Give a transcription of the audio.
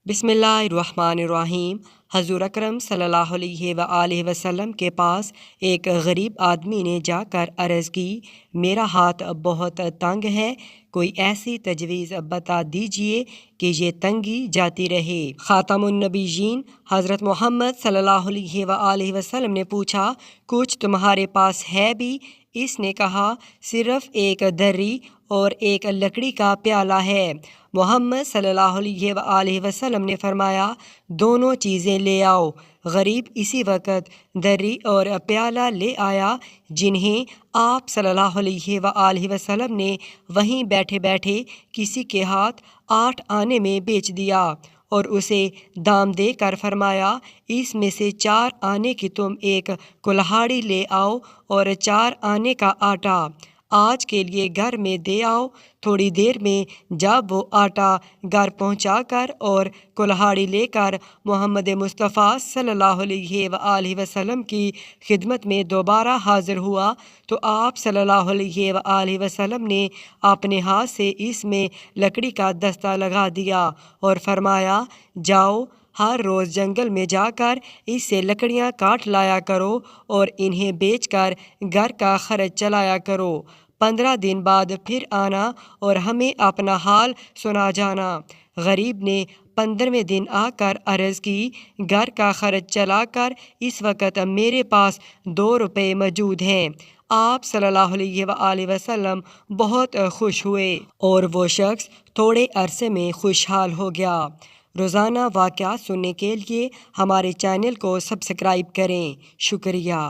बिस्मिल्लाहिर्रहमानिर्रहीम। हज़ूर अकरम सल्लल्लाहु अलैहि वसल्लम के पास एक गरीब आदमी ने जाकर अर्ज़ की, मेरा हाथ बहुत तंग है, कोई ऐसी तजवीज़ बता दीजिए कि ये तंगी जाती रहे। ख़ातमुन नबीयीन हज़रत मोहम्मद सल्लल्लाहु अलैहि वसल्लम ने पूछा, कुछ तुम्हारे पास है भी? इसने कहा, सिर्फ़ एक दर्री और एक लकड़ी का प्याला है। मोहम्मद सल्लल्लाहु अलैहि वसल्लम ने फरमाया, दोनों चीज़ें ले आओ। गरीब इसी वक्त दर्री और प्याला ले आया, जिन्हें आप सल्लल्लाहु अलैहि वसल्लम ने वहीं बैठे बैठे किसी के हाथ 8 आने में बेच दिया और उसे दाम दे कर फरमाया, इसमें से 4 आने की तुम एक कुल्हाड़ी ले आओ और 4 आने का आटा आज के लिए घर में दे आओ। थोड़ी देर में जब वो आटा घर पहुंचाकर और कुल्हाड़ी लेकर मोहम्मद मुस्तफ़ा सल्लल्लाहु अलैहि वसल्लम की खिदमत में दोबारा हाजिर हुआ तो आप सल्लल्लाहु अलैहि वसल्लम ने अपने हाथ से इसमें लकड़ी का दस्ता लगा दिया और फरमाया, जाओ हर रोज़ जंगल में जाकर इससे लकड़ियाँ काट लाया करो और इन्हें बेचकर घर का खर्च चलाया करो। 15 दिन बाद फिर आना और हमें अपना हाल सुना जाना। गरीब ने 15वें दिन आकर अर्ज़ की, घर का खर्च चलाकर इस वक्त मेरे पास 2 रुपये मौजूद हैं। आप सल्लल्लाहु अलैहि वसल्लम बहुत खुश हुए और वो शख्स थोड़े अरसे में खुशहाल हो गया। रोज़ाना वाक़यात सुनने के लिए हमारे चैनल को सब्सक्राइब करें। शुक्रिया।